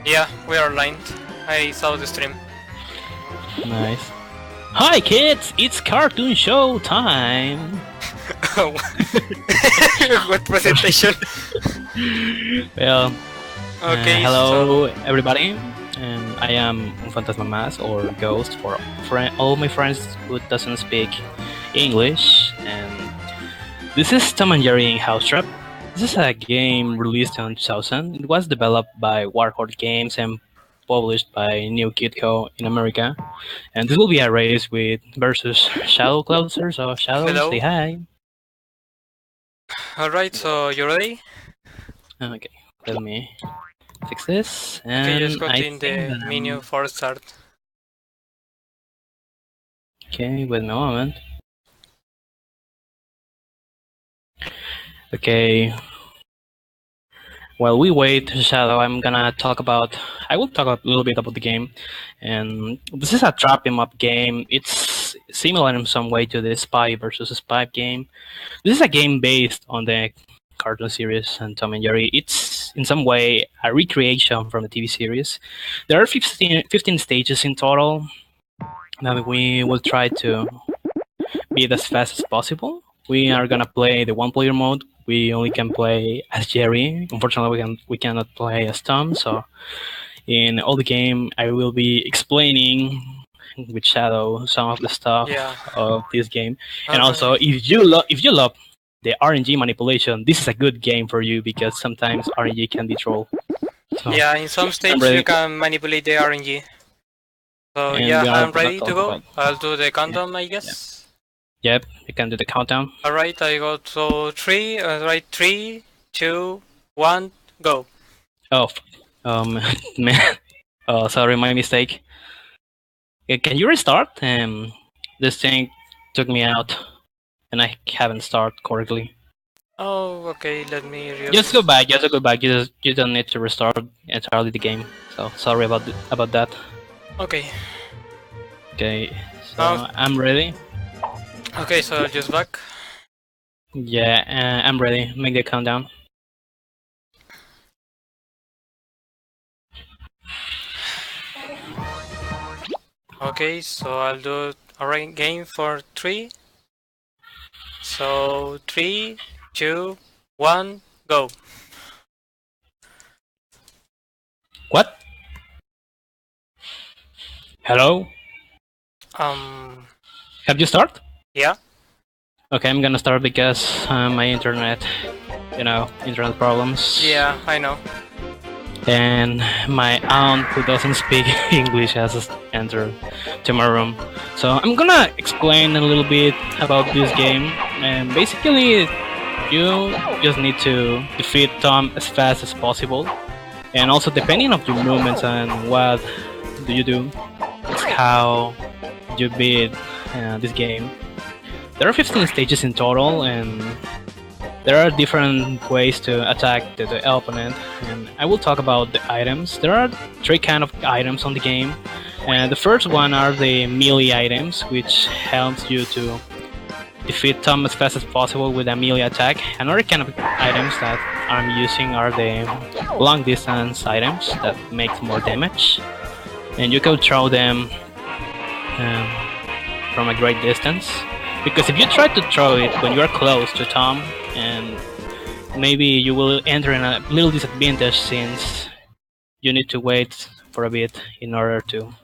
Yeah, we are aligned. I saw the stream. Nice. Hi kids, it's cartoon show time! What presentation? Well, Okay, hello everybody, and I am UnFantasmaMas, or Ghost for all my friends who doesn't speak English, and this is Tom and Jerry in House Trap. This is a game released in 2000. It was developed by Warhorse Games and published by New Kid Co. in America. And this will be a race with versus shadowclawsr. So Shadow, hello. say hi. Alright, so you ready? Okay, let me fix this. And Okay, just go I in the menu for start. Okay, wait a moment. Okay. While we wait, Shadow, I will talk a little bit about the game. And this is a trap 'em up game. It's similar in some way to the Spy versus Spy game. This is a game based on the cartoon series and Tom and Jerry. It's in some way a recreation from the TV series. There are 15 stages in total. Now we will try to beat as fast as possible. We are gonna play the one-player mode. We only can play as Jerry. Unfortunately, we cannot play as Tom. So in all the game, I will be explaining with Shadow some of the stuff of this game. And also, if you love the RNG manipulation, this is a good game for you because sometimes RNG can be troll. So, yeah, in some stages you can manipulate the RNG. So yeah, I'm ready to go. I'll do the countdown, I guess. Yep, you can do the countdown. Alright, I go to 3. Right, 3, 2, 1, go. Oh, man. Oh, sorry, my mistake. Can you restart? This thing took me out, and I haven't started correctly. Oh, okay. Let me. Just go back. Just go back. You don't need to restart entirely the game. So sorry about that. Okay. Okay. So I'm ready. Okay, so just back. Yeah, I'm ready. Make the countdown. Okay, so I'll do a game for 3. So 3, 2, 1, go. What? Hello? Have you started? Yeah. Okay, I'm gonna start because my internet, internet problems. Yeah, I know. And my aunt, who doesn't speak English, has entered to my room. So I'm gonna explain a little bit about this game. And basically, you just need to defeat Tom as fast as possible. And also, depending on your movements and what do you do, it's how you beat this game. There are 15 stages in total, and there are different ways to attack the opponent, and I will talk about the items. There are 3 kind of items on the game, and the first one are the melee items, which helps you to defeat Tom as fast as possible with a melee attack. Another kind of items that I'm using are the long distance items that make more damage, and you can throw them from a great distance. Because if you try to throw it when you're close to Tom, and maybe you will enter in a little disadvantage since you need to wait for a bit in order to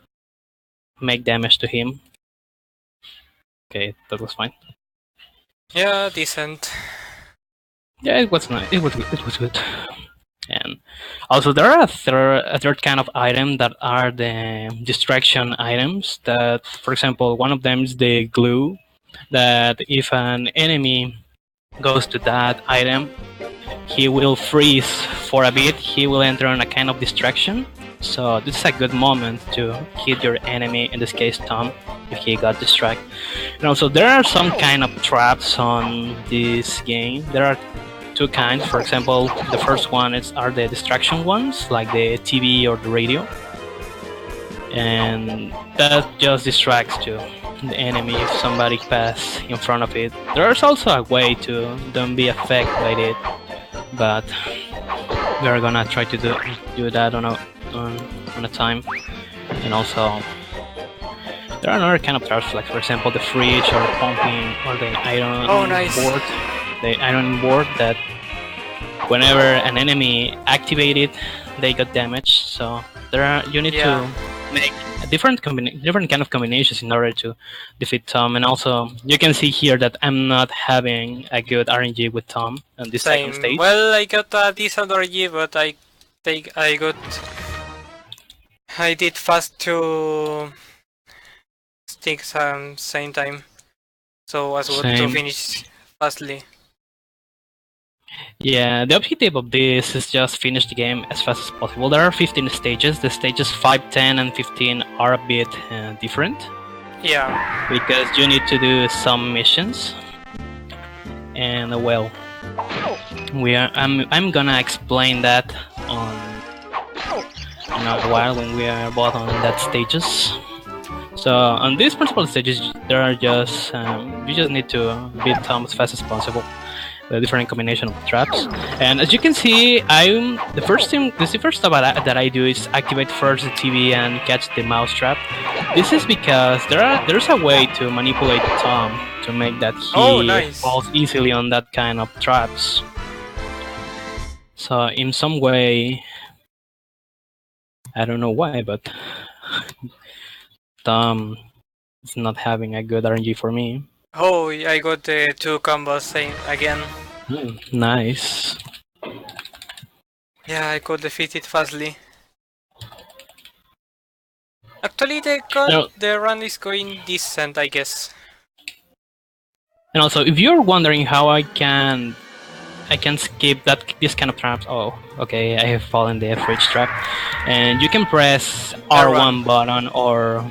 make damage to him. Okay, that was fine. Yeah, decent. Yeah, it was nice. It was good. And also there are a third kind of item that are the distraction items. That, for example, one of them is the glue. That if an enemy goes to that item, he will freeze for a bit. He will enter in a kind of distraction. So this is a good moment to hit your enemy, in this case Tom, if he got distracted. And also there are some kind of traps on this game. There are 2 kinds. For example, the first one are the distraction ones, like the TV or the radio. And that just distracts you. The enemy if somebody pass in front of it. There's also a way to don't be affected by it, but we're gonna try to do that on on a time. And also, there are another kind of traps, like for example the fridge or pumping or the iron board. The iron board that whenever an enemy activated, they got damaged. So you need to make different kind of combinations in order to defeat Tom. And also, you can see here that I'm not having a good RNG with Tom on this second stage. Well, I got a decent RNG, but I did fast 2 sticks same time, so I was good to finish fastly. Yeah, the objective of this is just finish the game as fast as possible. There are 15 stages. The stages 5, 10, and 15 are a bit different. Yeah. Because you need to do some missions. And well, I'm gonna explain that in a while when we are both on that stages. So on these principal stages, there are just you just need to beat Tom as fast as possible. The different combination of traps, and as you can see, the first step that I do is activate first the TV and catch the mouse trap. This is because there's a way to manipulate Tom to make that he falls easily on that kind of traps. So in some way, I don't know why, but Tom is not having a good RNG for me. Oh, I got the 2 combos again. Nice. Yeah, I could defeat it fastly. Actually, the run is going decent, I guess. And also, if you're wondering how I can skip this kind of traps. Oh, okay, I have fallen the fridge trap, and you can press R1 button or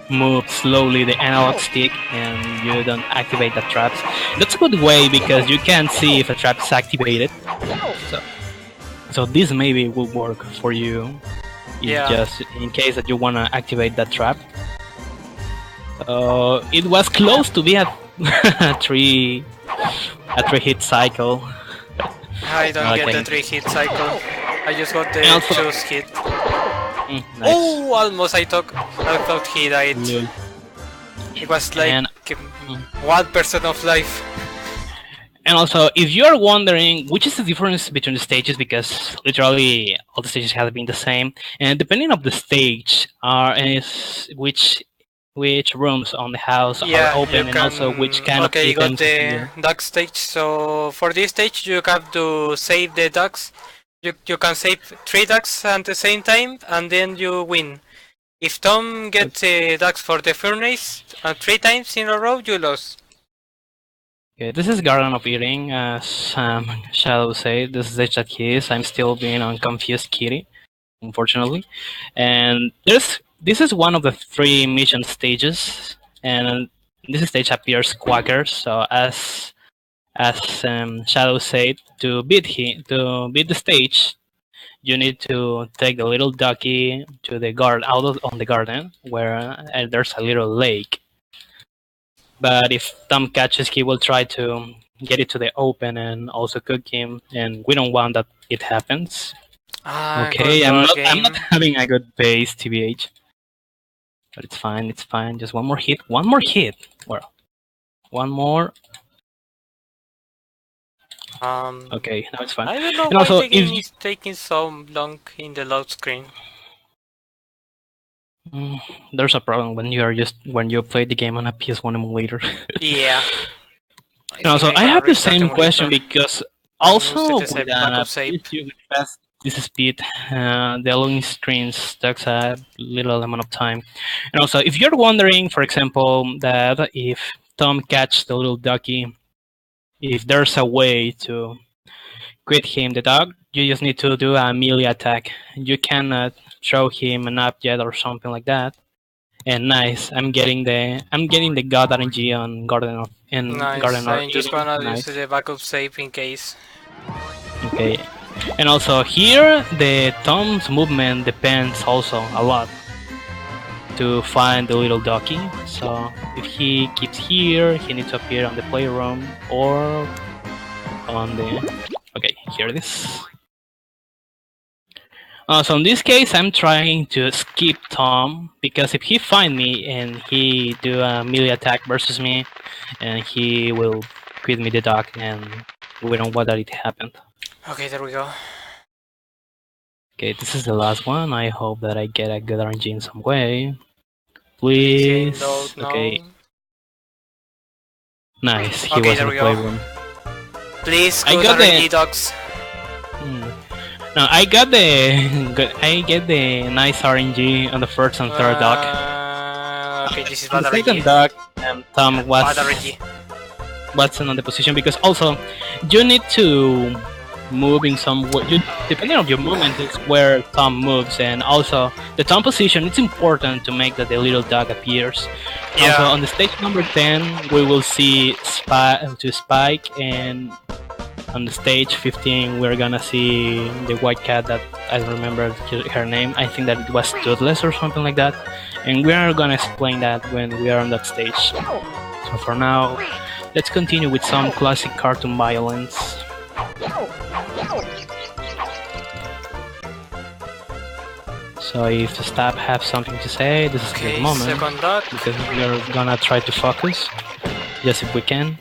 move slowly the analog stick and you don't activate the traps. That's a good way because you can see if a trap is activated. So this maybe will work for you. Just in case that you wanna activate that trap. It was close to be a 3 hit cycle. I don't get the 3 hit cycle. I just got the 2 hit. Nice. Oh, almost I thought he died. Yeah. It was like 1% of life. And also, if you are wondering which is the difference between the stages, because literally all the stages have been the same, and depending on the stage is which rooms on the house are open, and also which kind of items. Okay, you got the duck stage. So for this stage, you have to save the ducks. You can save 3 ducks at the same time, and then you win. If Tom gets ducks for the furnace 3 times in a row, you lose. Okay, this is Garden of Eating, as Shadow said. This is the chat he is. I'm still being on Confused Kitty, unfortunately. And this is one of the 3 mission stages, and this stage appears Quacker. So as Shadow said, to beat the stage, you need to take the little ducky to the on the garden where there's a little lake. But if Tom catches, he will try to get it to the open and also cook him, and we don't want that it happens. Okay, I'm not having a good base, TBH. But it's fine, Just one more hit. Well, one more. Okay, now it's fine. I don't know why the game is taking so long in the load screen. There's a problem when you play the game on a PS1 emulator. Yeah. And also, I have the same question because also with this speed, the loading screens takes a little amount of time. And also, if you're wondering, for example, that if Tom catches the little ducky, if there's a way to quit him the dog, you just need to do a melee attack. You cannot throw him an object or something like that. And nice, I'm getting the god RNG on Garden of I'm just gonna use the backup save in case. Okay. And also here the Tom's movement depends also a lot to find the little ducky. So if he keeps here, he needs to appear on the playroom or on the... Okay, here it is. So in this case, I'm trying to skip Tom because if he find me and he do a melee attack versus me, and he will quit me the dog, and we don't want that it happened. Okay, there we go. Okay, this is the last one. I hope that I get a good RNG in some way. Please. Okay. Nice. He Okay, was in there the we go. playroom. Please, I good got RNG dogs. No, I get the nice RNG on the first and third dog. Okay, this is On bad the second RNG. dog, Tom was Bad RNG. Watson on the position because also you need to move in some way. Depending on your movement is where Tom moves, and also the Tom position. It's important to make that the little dog appears. Yeah. Also on the stage number 10, we will see Spike, and on the stage 15, we're gonna see the white cat that I don't remember her name. I think that it was Toothless or something like that, and we are gonna explain that when we are on that stage. So for now, let's continue with some classic cartoon violence. So if the staff have something to say, this is the moment, second dog. because we are gonna try to focus, just if we can.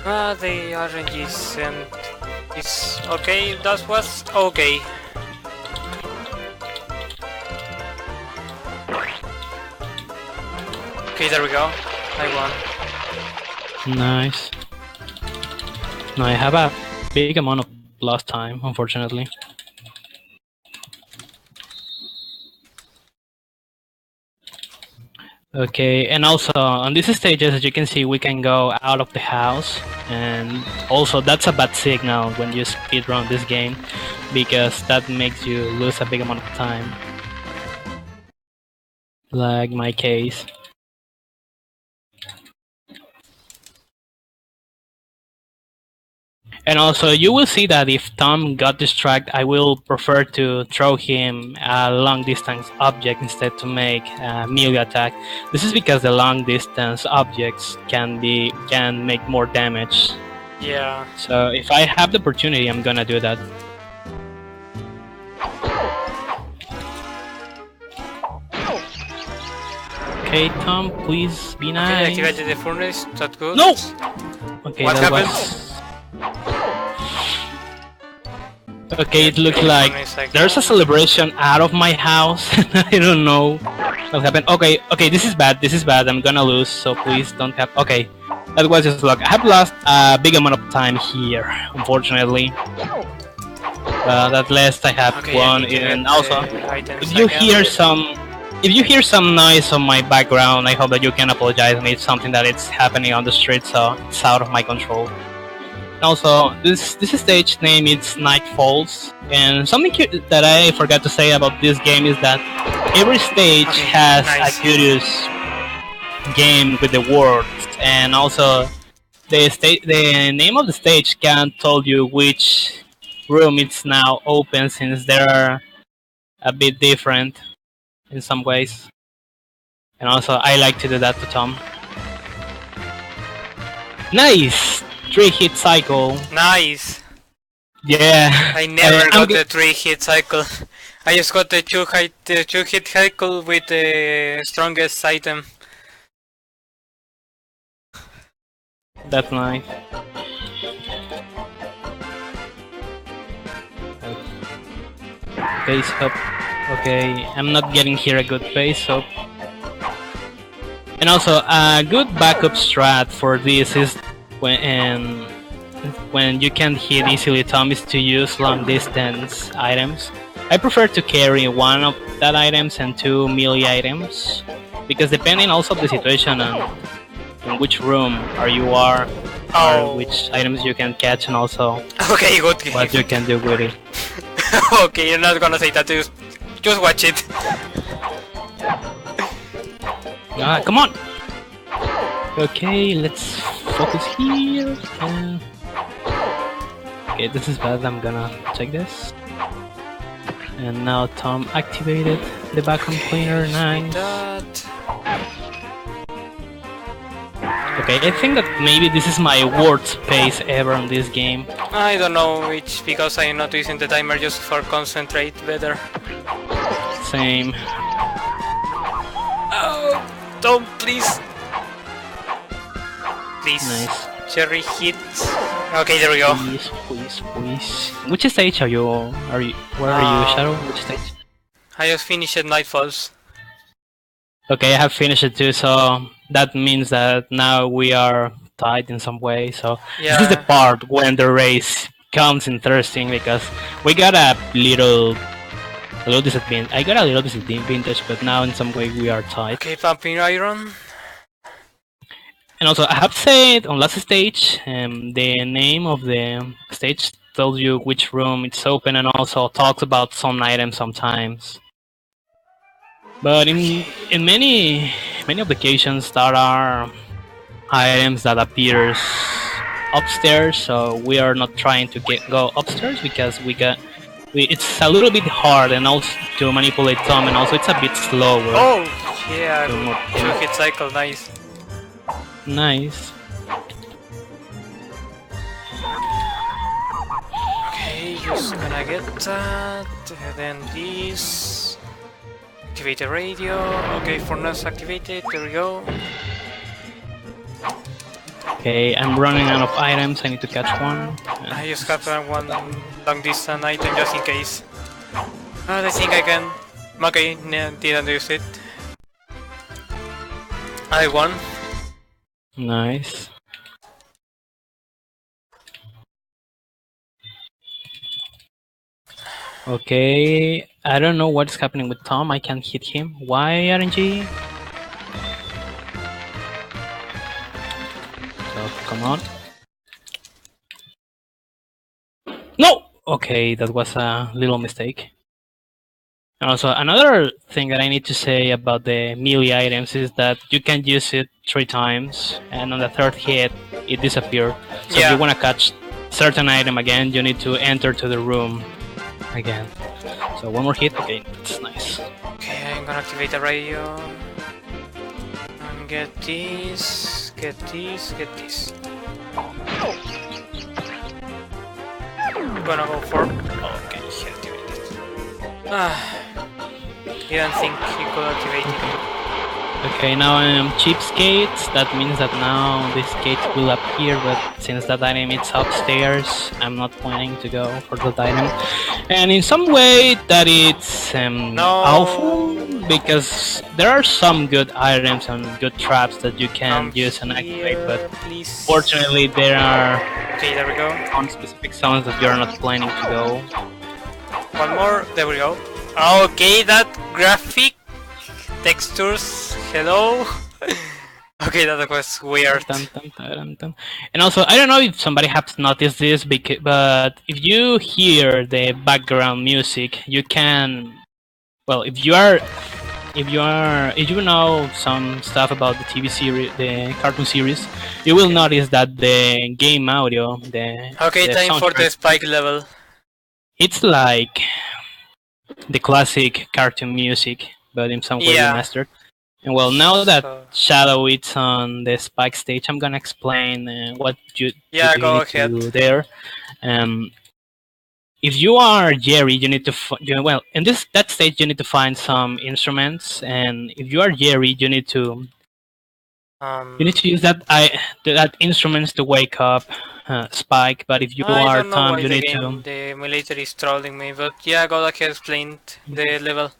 The RNG is okay. That was okay. Okay, there we go. I won. Nice. Now I have a big amount of lost time, unfortunately. Okay, and also on these stages, as you can see, we can go out of the house, and also that's a bad signal when you speedrun this game, because that makes you lose a big amount of time. Like my case. And also, you will see that if Tom got distracted, I will prefer to throw him a long distance object instead to make a melee attack. This is because the long distance objects can make more damage. Yeah. So if I have the opportunity, I'm gonna do that. Okay, Tom, please be nice. Okay, activated the furnace. That's good. No. Okay, What that happened? Okay, it looks like there's a celebration out of my house. I don't know what happened. Okay, this is bad. I'm gonna lose, so please don't have. Okay, that was just luck. I have lost a big amount of time here, unfortunately. At least I have won, and also, if you hear some noise on my background, I hope that you can apologize to me. It's something that it's happening on the street, so it's out of my control. Also, this stage name is Night Falls, and something that I forgot to say about this game is that every stage has a curious game with the words, and also the name of the stage can't tell you which room it's now open, since they are a bit different in some ways. And also, I like to do that to Tom. Nice! 3-hit cycle. Nice. Yeah. I never got the 3-hit cycle. I just got the 2-hit cycle with the strongest item. That's nice. Pace up. Okay, I'm not getting here a good pace up. And also, a good backup strat for this is when you can't hit easily Tom is to use long distance items. I prefer to carry one of that items and 2 melee items, because depending also of the situation and in which room you are, or which items you can catch, and also what you can do with it. Okay, you're not gonna say that, just watch it. Come on! Okay, let's focus here. Okay, this is bad. I'm gonna check this. And now Tom activated the vacuum cleaner. Nice. Okay, I think that maybe this is my worst pace ever on this game. I don't know, it's because I'm not using the timer just for concentrate better. Same. Oh, Tom, please. Please. Nice. Cherry hit. Okay, there we go. Please. Which stage are you? Where are you, Shadow? Which stage? I just finished Nightfalls. Okay, I have finished it too, so that means that now we are tied in some way. So Yeah. this is the part when the race comes interesting because we got a little disadvantage. I got a little disadvantage, but now in some way we are tied. Okay, pumping iron. And also, I have said on last stage, the name of the stage tells you which room it's open, and also talks about some items sometimes. But in many applications, there are items that appears upstairs, so we are not trying to go upstairs because it's a little bit hard and also to manipulate some, and also it's a bit slower. Oh yeah, two hit cycle, nice. Nice. Okay, just gonna get that. Then this. Activate the radio. Okay, furnace activated. There we go. Okay, I'm running out of items. I need to catch one. I just have one long distance item just in case. I think I can. Okay, didn't use it. I won. Nice. Okay, I don't know what's happening with Tom. I can't hit him. Why, RNG? So, come on. No! Okay, that was a little mistake. And also, another thing that I need to say about the melee items is that you can use it 3 times, and on the 3rd hit, it disappears. So if you want to catch certain item again, you need to enter to the room again. So 1 more hit, okay, that's nice. Okay, I'm gonna activate the radio. And get this. I'm gonna go for... Okay, he activated. Didn't think he could activate it. Okay, now I am cheapskates. That means that now this gate will appear, but since that item is upstairs, I'm not planning to go for that item. And in some way, that it's awful, because there are some good items and good traps that you can use and activate, but fortunately there are there we go. some specific zones that you're not planning to go. One more, there we go. Okay, that graphic textures, hello. Okay, that was weird. And also, I don't know if somebody has noticed this, but if you hear the background music, you can, well, if you know some stuff about the TV series, the cartoon series, you will notice that the game audio, the time for the spike level. It's like the classic cartoon music, but in some way remastered. And well, now that Shadow is on the spike stage, I'm gonna explain what you need to do there. If you are Jerry, you need to in that stage you need to find some instruments, and if you are Jerry, you need to use that instruments to wake up Spike. But if you are Tom, you need to. The military is trolling me, but yeah, go ahead, explain the level.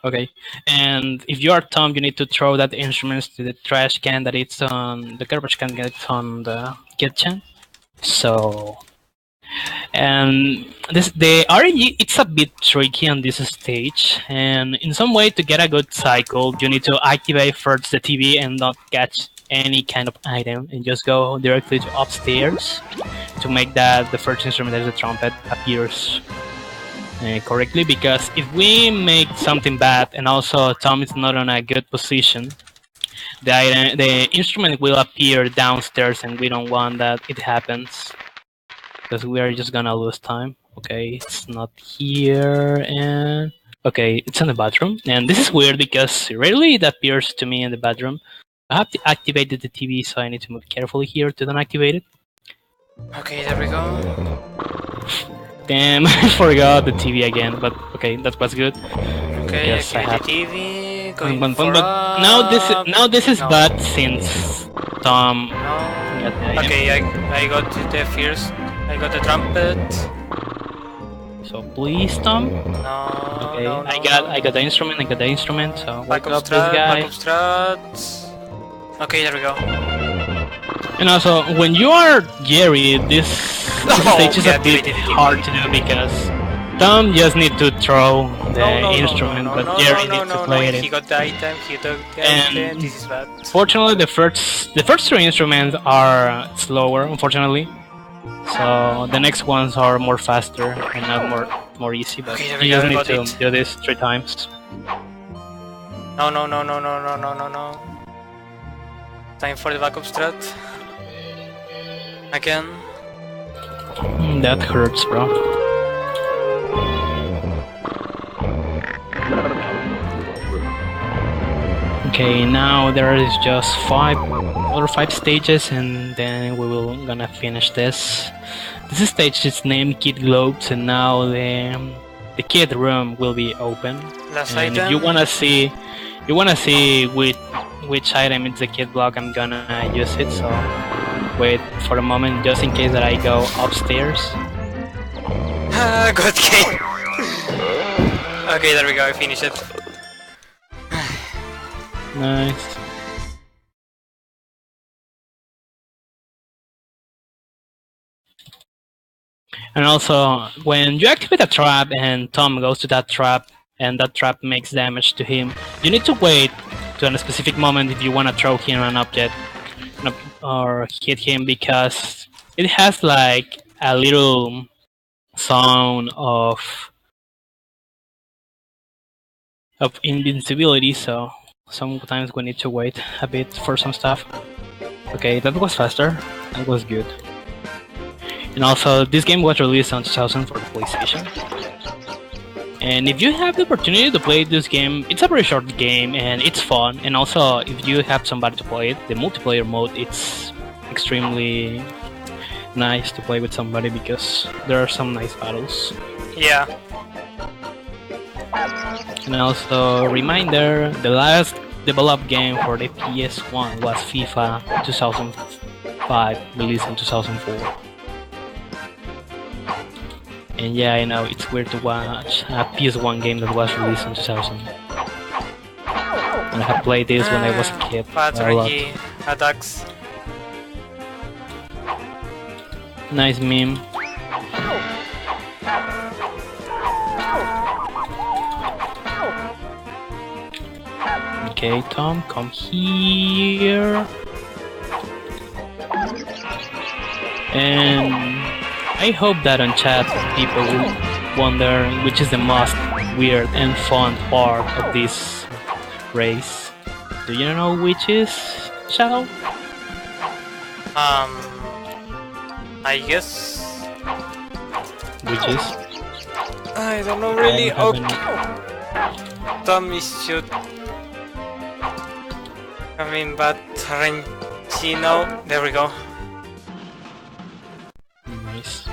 Okay, and if you are Tom, you need to throw that instruments to the trash can that it's on the garbage can that's on the kitchen. So, and the RNG, it's a bit tricky on this stage, and in some way to get a good cycle, you need to activate first the TV and not catch any kind of item, and just go directly to upstairs to make that the first instrument, that is the trumpet, appears correctly. Because if we make something bad and also Tom is not on a good position, the instrument will appear downstairs, and we don't want that it happens, because we are just gonna lose time. Okay, it's not here, and okay, it's in the bathroom, and this is weird because rarely it appears to me in the bathroom. I have activated the TV, so I need to move carefully here to then activate it. Okay, there we go. Damn, I forgot the TV again, but okay, that was good. Okay, Yes, I have. the TV. Going But for now this is no. bad since Tom. No. got the item. Okay, I got the first. I got the trumpet. So please, Tom. No. Okay, no, I got the instrument. I got the instrument. So wake up, this guy. Backup strat. Okay, there we go. And also, when you are Jerry, this stage is a bit hard to do because Tom just need to throw the instrument, but Jerry needs to play it. He got the item. He took the And item. This is bad. Fortunately, the first three instruments are slower, unfortunately. So the next ones are more faster and not more easy. But Okay, you just need to do this 3 times. No. Time for the backup strat. Again. That hurts, bro. Okay, now there is just 5 stages, and then we will gonna finish this. This stage is named Kid Globes, and now the kid room will be open. Last and item. if you wanna see which item is the kid block, I'm gonna use it. So wait for a moment, just in case that I go upstairs. Good game. Okay, there we go. I finished it. Nice. And also, when you activate a trap and Tom goes to that trap, and that trap makes damage to him, you need to wait to a specific moment if you want to throw him an object or hit him, because it has like a little zone of invincibility, so sometimes we need to wait a bit for some stuff. Okay, that was faster. That was good. And also, this game was released on 2000 for the PlayStation. And if you have the opportunity to play this game, it's a very short game and it's fun. And also, if you have somebody to play it, the multiplayer mode, it's extremely nice to play with somebody because there are some nice battles. Yeah. And also, reminder, the last developed game for the PS1 was FIFA 2005, released in 2004. And yeah, I know, it's weird to watch a PS1 game that was released in 2000. And I have played this when I was a kid. Patrongy attacks. Nice meme. Okay, Tom, come here. And I hope that on chat people will wonder which is the most weird and fun part of this race. Do you know which is, Shadow? I guess. Which is? I don't know really. I haven't- Okay. Tommy should. I mean, but Rencino. There we go. Nice.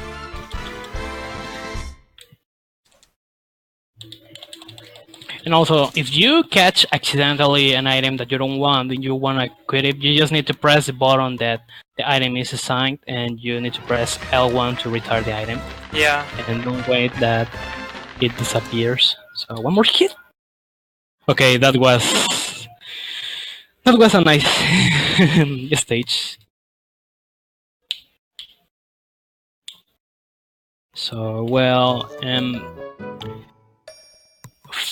And also, if you catch accidentally an item that you don't want and you want to quit it, you just need to press the button that the item is assigned, and you need to press L1 to retire the item. Yeah. And don't wait that it disappears. So one more hit. Okay, that was a nice stage. So well,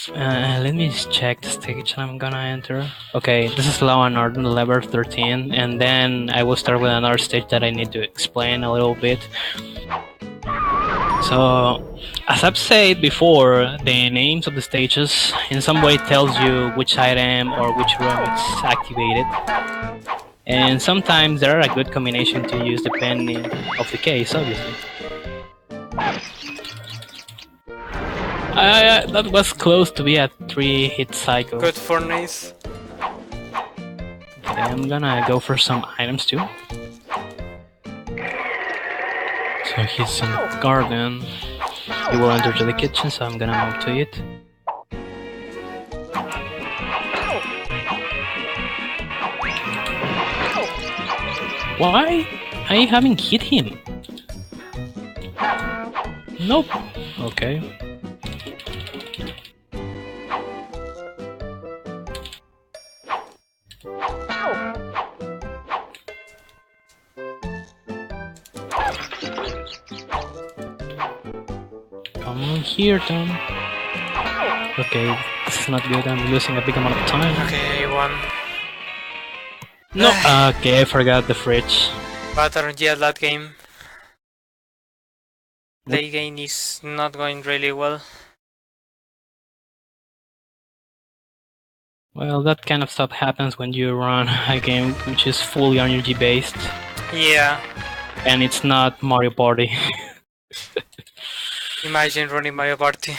let me just check the stage I'm gonna enter. Okay, this is Law and Order level 13, and then I will start with another stage that I need to explain a little bit. So, as I've said before, the names of the stages in some way tells you which item or which room is activated. And sometimes there are a good combination to use depending of the case, obviously. That was close to be a 3-hit cycle. Good for nice. I'm gonna go for some items too. So he's in the garden. He will enter to the kitchen, so I'm gonna move to it. Why? I haven't hit him. Nope. Okay. Come on here, Tom. Okay, this is not good. I'm losing a big amount of time. Okay, I won. No. Okay, I forgot the fridge. Pattern, yeah, that game. The game is not going really well. Well, that kind of stuff happens when you run a game which is fully energy based. Yeah. And it's not Mario Party. Imagine running Mario Party.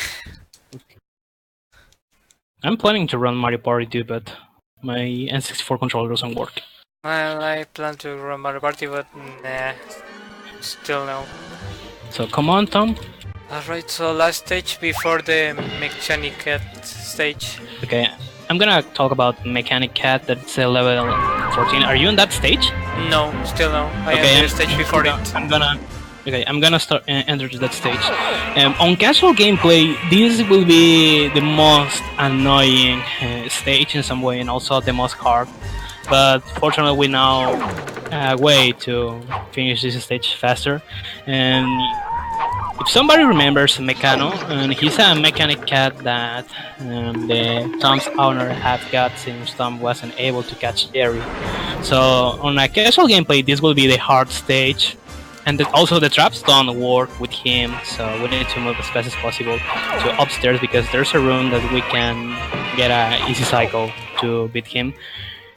I'm planning to run Mario Party too, but my N64 controller doesn't work. Well, I plan to run Mario Party, but nah, still no. So come on, Tom. Alright, so last stage before the Mechanic Cat stage. Okay, I'm gonna talk about Mechanic Cat. That's level 14. Are you in that stage? No, still no. I am in the stage before it. I'm gonna start enter to that stage. On casual gameplay, this will be the most annoying stage in some way, and also the most hard. But fortunately, we now a way to finish this stage faster. And if somebody remembers Mechano, and he's a mechanic cat that the Tom's owner had got since Tom wasn't able to catch Jerry. So on a casual gameplay, this will be the hard stage. And also the traps don't work with him, so we need to move as fast as possible to upstairs because there's a room that we can get an easy cycle to beat him.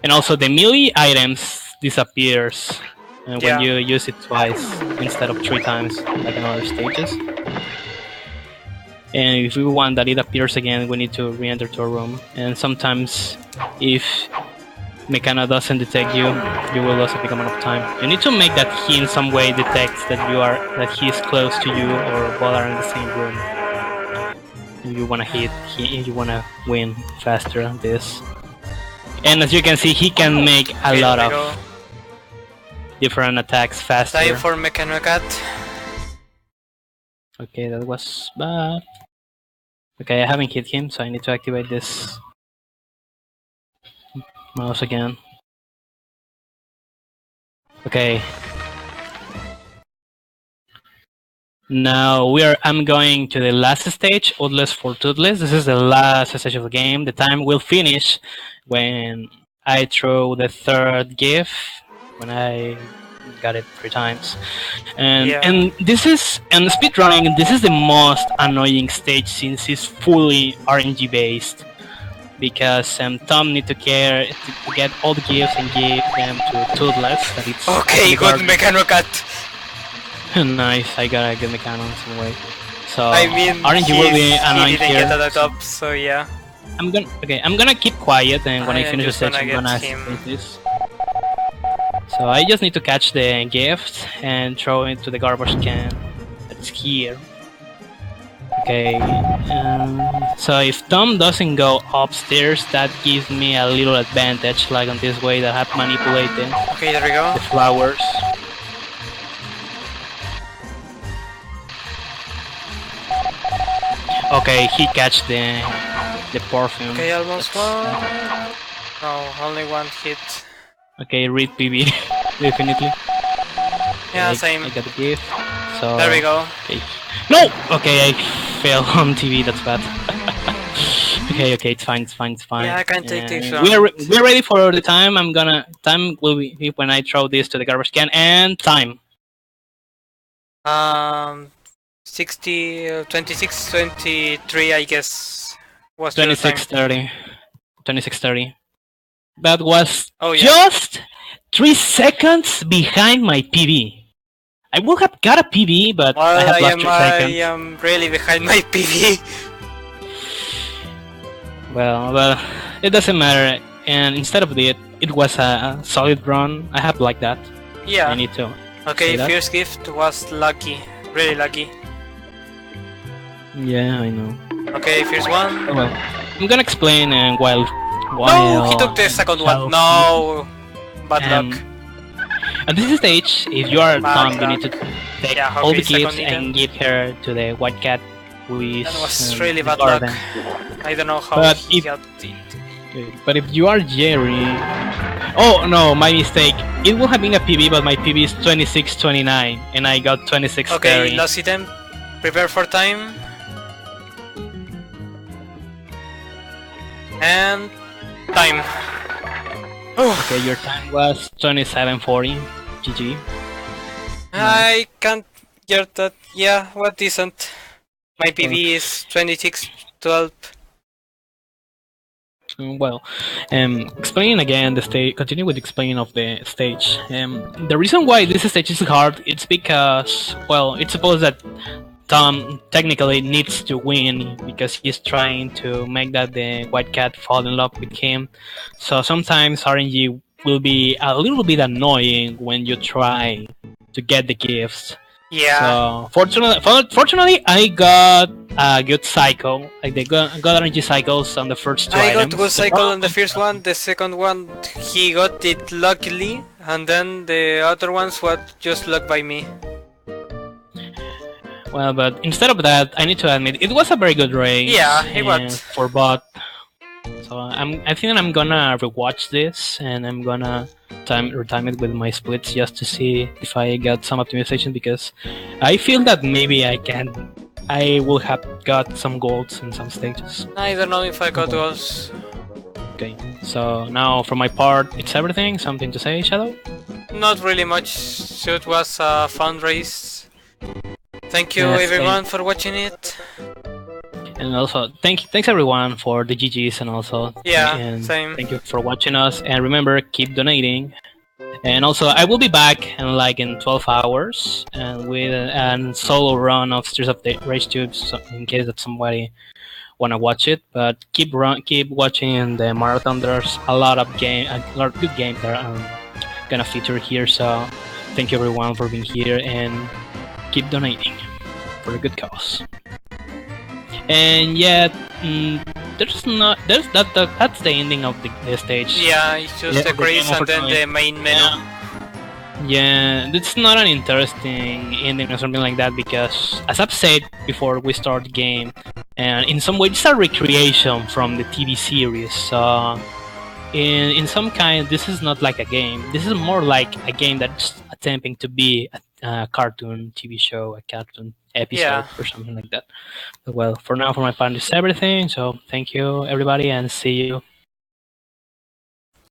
And also the melee items disappears when you use it twice instead of 3 times like in other stages. And if we want that it appears again, we need to re-enter to a room. And sometimes if Mechana doesn't detect you, you will lose a big amount of time. You need to make that he in some way detects that he is close to you or both are in the same room. If you wanna you wanna win faster on this. And as you can see, he can make a lot of different attacks faster. Time for Mechano Cat. Okay, that was bad. Okay, I haven't hit him, so I need to activate this mouse again. Okay. Now I'm going to the last stage, Oodless for Toothless. This is the last stage of the game. The time will finish when I throw the 3rd GIF, when I got it 3 times. And this is, and speedrunning, this is the most annoying stage since it's fully RNG based. Because Tom needs to get all the gifts and give them to Toothless. That it's okay, good Mechano Cat. Nice, I got a good Mechano in some way. So I mean, RNG will be annoying here. Get at the top, so yeah. I'm gonna keep quiet, and when I finish the stage, I'm gonna finish this. So I just need to catch the gift and throw it to the garbage can that's here. Okay, so if Tom doesn't go upstairs, that gives me a little advantage, like on this way that I have manipulated. Okay, there we go. The flowers. Okay, he catch the perfume. Okay, almost one. No, only 1 hit. Okay, read PB, definitely. Yeah, okay, same. I got the gift. So there we go. Okay. No! Okay, I fell on TV, that's bad. okay, it's fine. Yeah, I can take this one. We're ready for the time. Time will be when I throw this to the garbage can, and time. 60, 26, 23, I guess. Was 26:30. 26:30. That was oh, yeah. just 3 seconds behind my PB. I would have got a PB, but well, I have lost 3 seconds. I am really behind my PB. Well, it doesn't matter. And instead of it was a solid run. I have liked that. I Yeah. need to Okay, say that. first gift was lucky. Really lucky. Yeah, I know. Okay, first one. Oh, well, I'm gonna explain while No, he took the second one. No. Bad luck. At this stage, if you are Bad Tom, you luck. need to take Yeah, all okay, the gifts second item. and give her to the white cat who is That was in really the bad garden. luck. I don't know how But he if- got it. But if you are Jerry... Oh no, my mistake. It would have been a PB, but my PB is 26-29, and I got 26-30. Okay, last item. Prepare for time. And time. Okay, your time was 27:40. GG. I can't get that. Yeah, what decent. My PV is 26-12. Well, explaining again the stage. Continue with explaining of the stage. The reason why this stage is hard, it's because, well, it's supposed that Tom technically needs to win because he's trying to make that the white cat fall in love with him. So sometimes RNG will be a little bit annoying when you try to get the gifts. Yeah. So fortunately, I got a good cycle. Like I got RNG cycles on the first two I items. got good cycle on the first one. The second one, he got it luckily, and then the other ones were just luck by me. Well, but instead of that, I need to admit it was a very good race. Yeah, it was. For bot. So I think I'm gonna rewatch this and I'm gonna retime it with my splits just to see if I get some optimization, because I feel that maybe I will have got some golds in some stages. I don't know if I got those. Okay, so now for my part, it's everything. Something to say, Shadow? Not really much. So it was a fun race. Thank you Yes, everyone for watching it. And also, thanks everyone for the GGs, and also Same. Thank you for watching us. And remember, keep donating. And also, I will be back in 12 hours and with a solo run of Streets of the Rage Tube, so in case that somebody wanna watch it. But keep watching the marathon. There's a lot of good games that I'm gonna feature here. So thank you everyone for being here and keep donating for a good cause. And yet, that's the ending of the stage. Yeah, it's just the grace and then the main menu. Yeah, it's not an interesting ending or something like that, because as I've said before we start the game, and in some way it's a recreation from the TV series. So in some kind, this is not like a game. This is more like a game that's attempting to be a cartoon TV show, a cartoon episode, or something like that. Well, for now, for my part, it's everything. So thank you everybody, and see you